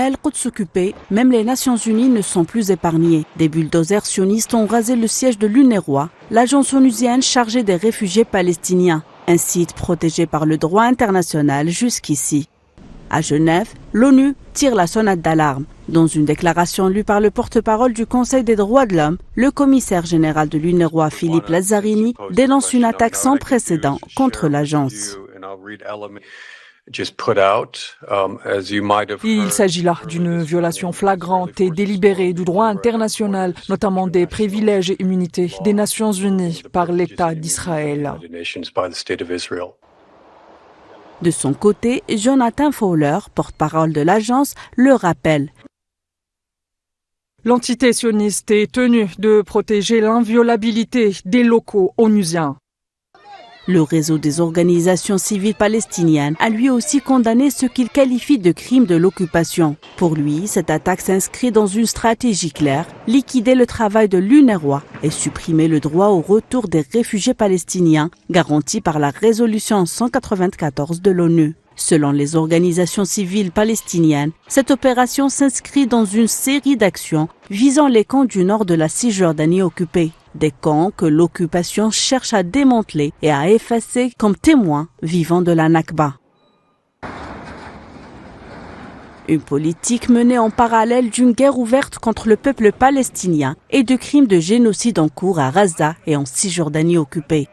À El-Quds occupée, même les Nations Unies ne sont plus épargnées. Des bulldozers sionistes ont rasé le siège de l'UNRWA, l'agence onusienne chargée des réfugiés palestiniens, un site protégé par le droit international jusqu'ici. À Genève, l'ONU tire la sonnette d'alarme. Dans une déclaration lue par le porte-parole du Conseil des droits de l'homme, le commissaire général de l'UNRWA, Philippe Lazzarini, dénonce une attaque sans précédent contre l'agence. Il s'agit là d'une violation flagrante et délibérée du droit international, notamment des privilèges et immunités des Nations Unies par l'État d'Israël. De son côté, Jonathan Fowler, porte-parole de l'agence, le rappelle. L'entité sioniste est tenue de protéger l'inviolabilité des locaux onusiens. Le réseau des organisations civiles palestiniennes a lui aussi condamné ce qu'il qualifie de crime de l'occupation. Pour lui, cette attaque s'inscrit dans une stratégie claire, liquider le travail de l'UNRWA et supprimer le droit au retour des réfugiés palestiniens garanti par la résolution 194 de l'ONU. Selon les organisations civiles palestiniennes, cette opération s'inscrit dans une série d'actions visant les camps du nord de la Cisjordanie occupée. Des camps que l'occupation cherche à démanteler et à effacer comme témoins vivants de la Nakba. Une politique menée en parallèle d'une guerre ouverte contre le peuple palestinien et de crimes de génocide en cours à Gaza et en Cisjordanie occupée.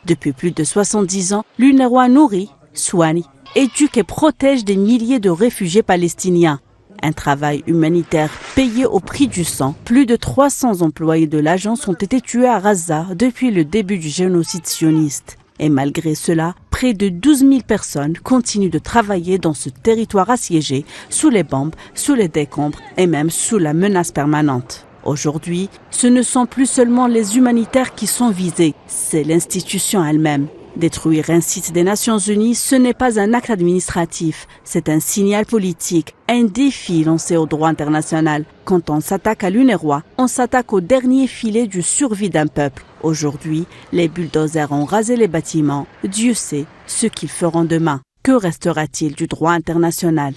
Depuis plus de 70 ans, l'UNRWA nourrit, soigne, éduque et protège des milliers de réfugiés palestiniens. Un travail humanitaire payé au prix du sang. Plus de 300 employés de l'agence ont été tués à Gaza depuis le début du génocide sioniste. Et malgré cela, près de 12 000 personnes continuent de travailler dans ce territoire assiégé, sous les bombes, sous les décombres et même sous la menace permanente. Aujourd'hui, ce ne sont plus seulement les humanitaires qui sont visés, c'est l'institution elle-même. Détruire un site des Nations Unies, ce n'est pas un acte administratif, c'est un signal politique, un défi lancé au droit international. Quand on s'attaque à l'UNRWA, on s'attaque au dernier filet du survie d'un peuple. Aujourd'hui, les bulldozers ont rasé les bâtiments. Dieu sait ce qu'ils feront demain. Que restera-t-il du droit international ?